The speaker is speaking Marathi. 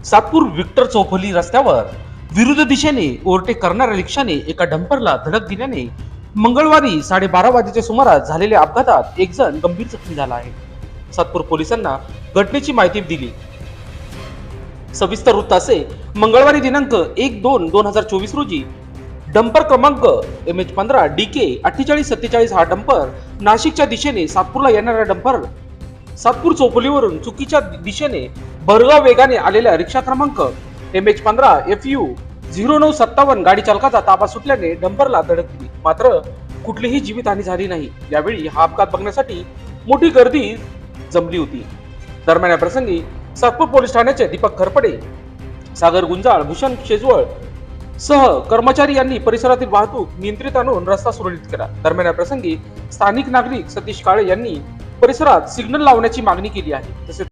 सातपूर विक्टर चौफुली रस्त्यावर विरुद्ध दिशेने ओव्हरटेक करणाऱ्या रिक्षाने एका डंपरला धडक दिल्याने मंगळवारी 12:30 वाजेच्या सुमारास झालेल्या अपघातात एक जण गंभीर जखमी झाला आहे. सातपूर पोलिसांना घटनेची माहिती दिली. सविस्तर वृत्त असे, मंगळवारी दिनांक 1/2/2024 रोजी डंपर क्रमांक MH15 DK 4847 हा डंपर नाशिकच्या दिशेने सातपूरला येणारा डंपर सातपूर चौफुलीवरून चुकीच्या दिशेने भरधाव वेगाने आलेल्या रिक्षा क्रमांक MH15 FU 0957 गाडी चालकाचा ताबा सुटल्याने डंपरला धडक दिली. मात्र कुठलीही जीवितहानी झाली नाही. यावेळी हा अपघात बघण्यासाठी मोठी गर्दी जमली होती. दरम्यान या प्रसंगी सातपूर पोलीस ठाण्याचे दीपक खरपडे, सागर गुंजाळ, भूषण शेजवळ सह कर्मचारी यांनी परिसरातील वाहतूक नियंत्रित आणून रस्ता सुरळीत केला. दरम्यान या प्रसंगी स्थानिक नागरिक सतीश काळे यांनी परिसरात सिग्नल लावण्याची मागणी केली आहे. तसेच